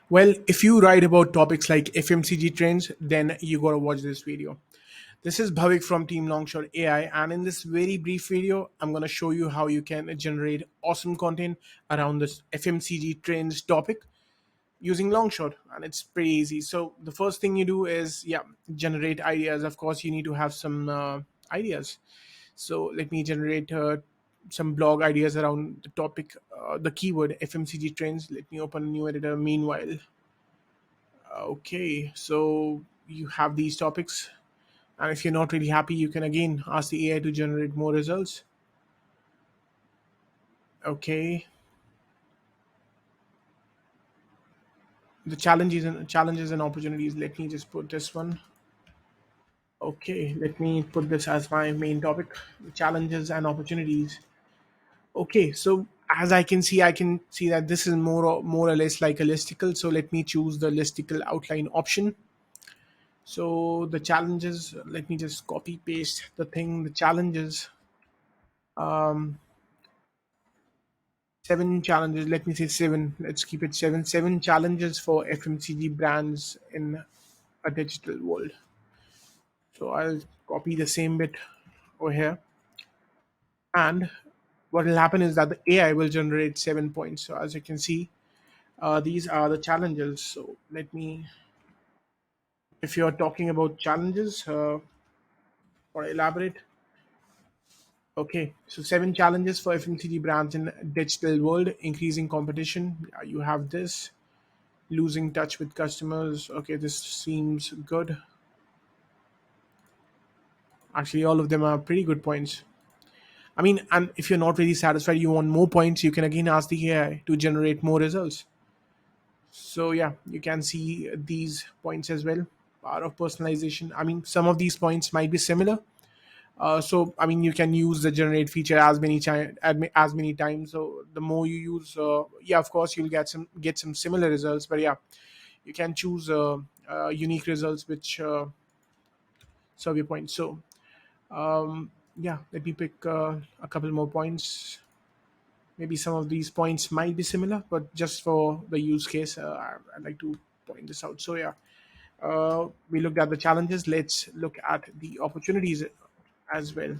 Well, if you write about topics like FMCG trends, then you gotta watch this video. This is Bhavik from Team Longshot AI, and in this very brief video, I'm gonna show you how you can generate awesome content around this FMCG trends topic using Longshot, and it's pretty easy. So the first thing you do is, yeah, generate ideas. Of course, you need to have some ideas. So let me generate some blog ideas around the topic, the keyword FMCG trends. Let me open a new editor. Meanwhile, okay, so you have these topics, and if you're not really happy, you can again ask the AI to generate more results. Okay, the challenges and opportunities. Let me just put this one. Okay, let me put this as my main topic: challenges and opportunities. Okay, so as I can see that this is more or less like a listicle. So let me choose the listicle outline option. So the challenges. Let me just copy paste the thing. The challenges. Um, 7 challenges. Let me say seven. Let's keep it seven. 7 challenges for FMCG brands in a digital world. So I'll copy the same bit over here, and what will happen is that the AI will generate 7 points. So as you can see, these are the challenges. So let me, if you're talking about challenges or elaborate, okay. So 7 challenges for FMCG brands in digital world, increasing competition. You have this, losing touch with customers. Okay, this seems good. Actually, all of them are pretty good points. I mean, and if you're not really satisfied, you want more points, you can again ask the AI to generate more results. So yeah, you can see these points as well. Part of personalization. I mean, some of these points might be similar. So I mean, you can use the generate feature as many times. So the more you use, yeah, of course, you'll get some similar results. But yeah, you can choose unique results which serve your points. So yeah, let me pick a couple more points. Maybe some of these points might be similar, but just for the use case, I'd like to point this out. So yeah, we looked at the challenges. Let's look at the opportunities as well.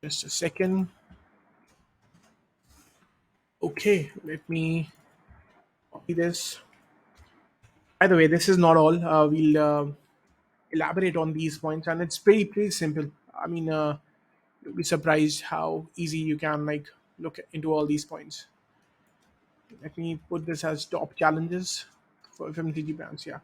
Just a second. Okay, let me copy this. By the way, this is not all. We'll elaborate on these points, and it's pretty simple. I mean, you'll be surprised how easy you can like look into all these points. Let me put this as top challenges for FMCG brands. Yeah.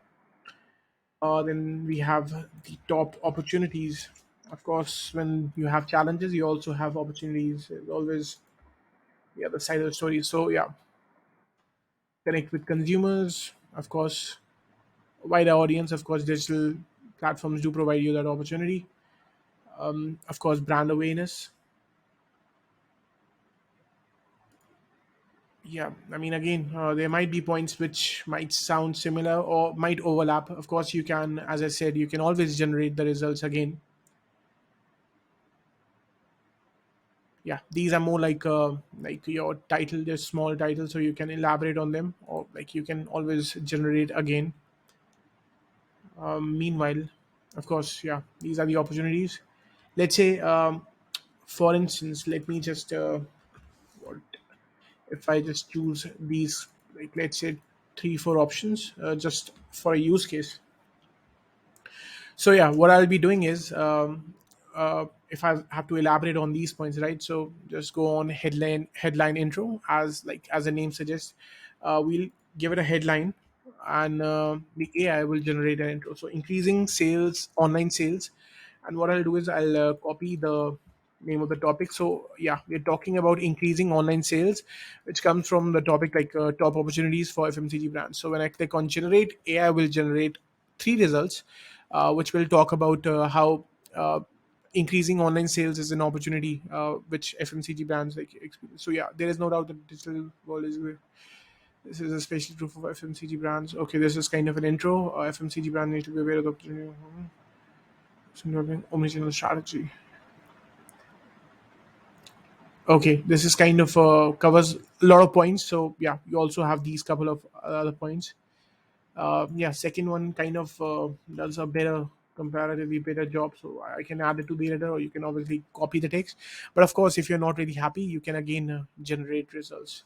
Then we have the top opportunities. Of course, when you have challenges, you also have opportunities. There's always the other side of the story. So yeah, connect with consumers. Of course, wider audience. Of course, digital platforms do provide you that opportunity. Of course, brand awareness. Yeah, I mean, again, there might be points which might sound similar or might overlap. Of course, you can, as I said, you can always generate the results again. Yeah, these are more like your title, just small titles, so you can elaborate on them, or like you can always generate again. Meanwhile, of course, yeah, these are the opportunities. Let's say, for instance, let me just what if I just choose these, like let's say 3 4 options, just for a use case. So yeah, what I'll be doing is, if I have to elaborate on these points, right? So just go on headline intro, as the name suggests. We'll give it a headline, and the AI will generate an intro. So increasing sales, online sales, and what I'll do is I'll copy the name of the topic. So yeah, we're talking about increasing online sales, which comes from the topic like top opportunities for FMCG brands. So when I click on generate, AI will generate 3 results, which will talk about how increasing online sales is an opportunity which FMCG brands like experience. So yeah, there is no doubt that digital world is this is especially true for FMCG brands. Okay, this is kind of an intro. FMCG brand need to be aware of the opportunity. Involving omnichannel strategy. Okay, this is kind of covers a lot of points. So yeah, you also have these couple of other points. Yeah, second one kind of does a better, comparatively better job. So I can add it to the editor, or you can obviously copy the text. But of course, if you're not really happy, you can again generate results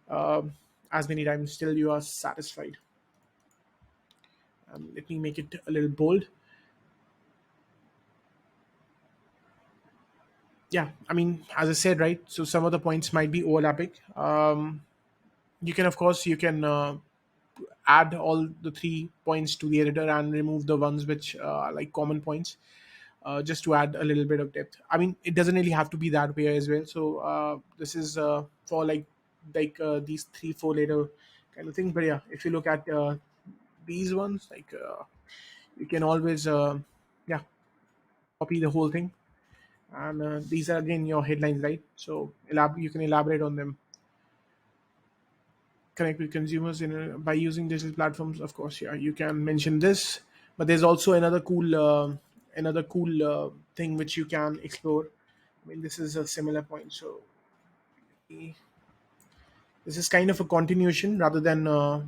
as many times till you are satisfied. Let me make it a little bold. Yeah, I mean, as I said, right. So some of the points might be overlapping. You can, of course, you can add all the 3 points to the editor and remove the ones which are like common points, just to add a little bit of depth. I mean, it doesn't really have to be that way as well. So this is for these 3 4 later kind of thing. But yeah, if you look at these ones, you can always yeah, copy the whole thing. And these are again your headlines, right? So you can elaborate on them. Connect with consumers by using digital platforms. Of course, yeah, you can mention this. But there's also another cool thing which you can explore. I mean, this is a similar point. So this is kind of a continuation rather than,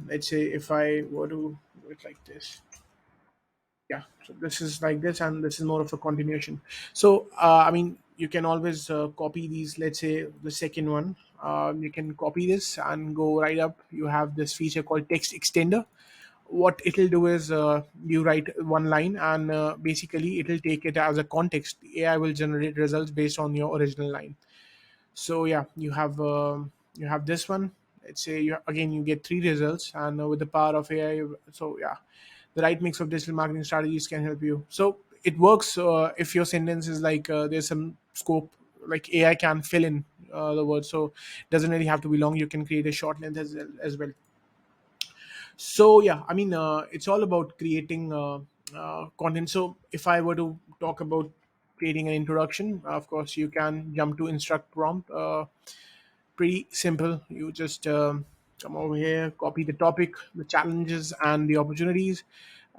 let's say, if I were to do it like this. Yeah, so this is like this, and this is more of a continuation. So I mean, you can always copy these. Let's say the second one, you can copy this and go right up. You have this feature called text extender. What it'll do is, you write one line, and basically it'll take it as a context. The AI will generate results based on your original line. So yeah, you have this one. Let's say you again, you get 3 results, and with the power of AI. So yeah, the right mix of digital marketing strategies can help you. So it works if your sentence is like, there's some scope, like AI can fill in the words. So it doesn't really have to be long. You can create a short length as well. So yeah, I mean, it's all about creating content. So if I were to talk about creating an introduction, of course you can jump to instruct prompt. Pretty simple. You just come over here, copy the topic, the challenges, and the opportunities.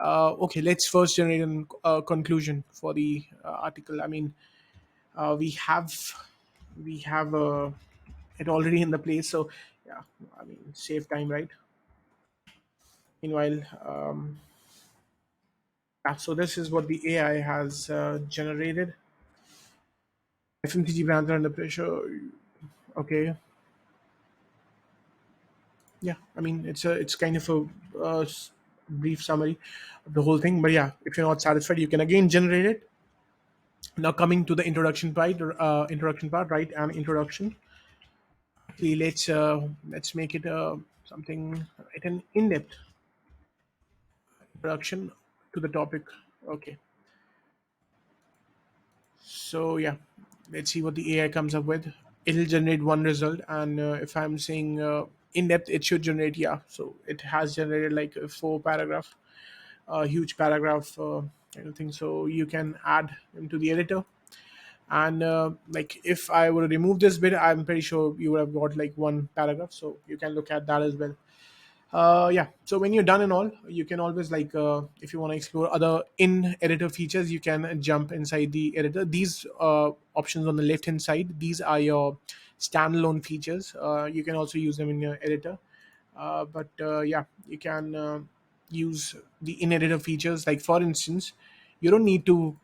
Okay, let's first generate a conclusion for the article. I mean, we have it already in the place. So yeah, I mean, save time, right? Meanwhile, yeah, so this is what the AI has generated. FMCG brands are under pressure. Okay, yeah, I mean, it's kind of a brief summary of the whole thing. But yeah, if you're not satisfied, you can again generate it. Now coming to the introduction part, right? And introduction. Okay, let's make it something, an in-depth introduction to the topic. Okay, so yeah, let's see what the AI comes up with. It'll generate one result, and if I'm saying in depth, it should generate, yeah. So it has generated like a 4 paragraph, a huge paragraph, kind of thing. So you can add into the editor, and like if I were to remove this bit, I'm pretty sure you would have got like 1 paragraph. So you can look at that as well. Yeah, so when you're done and all, you can always like, if you want to explore other in editor features, you can jump inside the editor. These options on the left hand side, these are your standalone features. You can also use them in your editor. But yeah, you can use the in editor features. Like for instance, you don't need to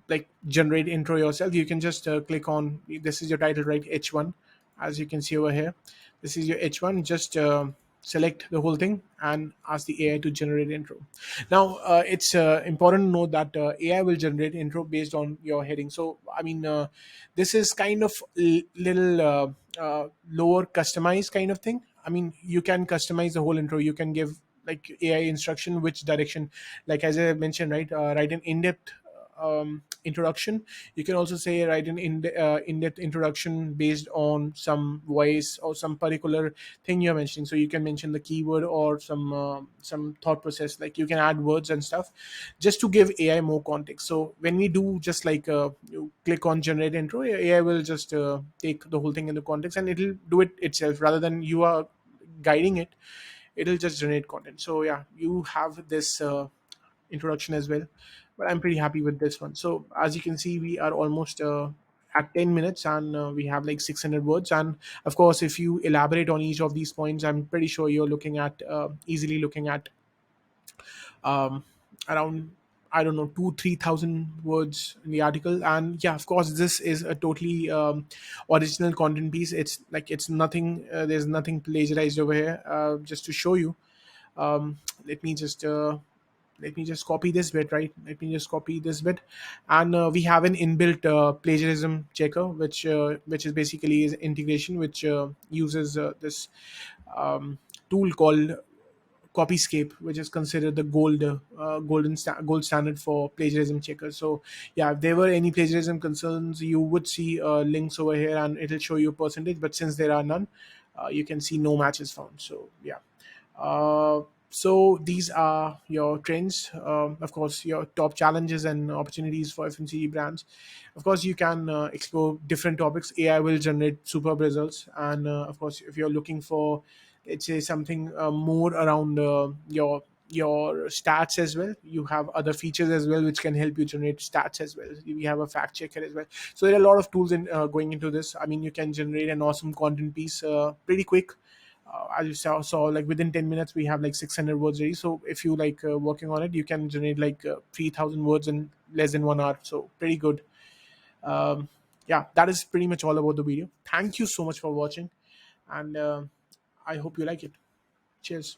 like generate intro yourself. You can just click on, this is your title, right? H1, as you can see over here. This is your H1. Just select the whole thing and ask the AI to generate intro. Now it's important to know that AI will generate intro based on your heading. So I mean, this is kind of little lower customized kind of thing. I mean, you can customize the whole intro. You can give like AI instruction which direction, like as I mentioned, right? Write an in-depth introduction. You can also say write an in-depth introduction based on some voice or some particular thing you're mentioning. So you can mention the keyword or some thought process. Like you can add words and stuff just to give AI more context. So when we do just like, you click on generate intro, AI will just take the whole thing into context, and it'll do it itself rather than you are guiding it. It'll just generate content. So yeah, you have this introduction as well. But I'm pretty happy with this one. So as you can see, we are almost at 10 minutes, and we have like 600 words. And of course, if you elaborate on each of these points, I'm pretty sure you're looking at easily looking at um, around, I don't know, 2 3,000 words in the article. And yeah, of course, this is a totally original content piece. It's like it's nothing. There's nothing plagiarized over here. Just to show you, um, let me just copy this bit, right? Let me just copy this bit, and we have an inbuilt plagiarism checker, which is basically is integration, which uses this um, tool called Copyscape, which is considered the gold standard for plagiarism checkers. So yeah, if there were any plagiarism concerns, you would see links over here, and it'll show you a percentage. But since there are none, you can see no matches found. So yeah. Uh, so these are your trends. Of course, your top challenges and opportunities for FMCG brands. Of course, you can explore different topics. AI will generate superb results, and of course, if you're looking for, let's say, something more around your stats as well, you have other features as well which can help you generate stats as well. We have a fact checker as well. So there are a lot of tools in going into this. I mean, you can generate an awesome content piece pretty quick. As you saw, like within 10 minutes we have like 600 words ready. So if you like working on it, you can generate like 3,000 words in less than 1 hour. So pretty good. um, yeah, that is pretty much all about the video. Thank you so much for watching, and I hope you like it. Cheers.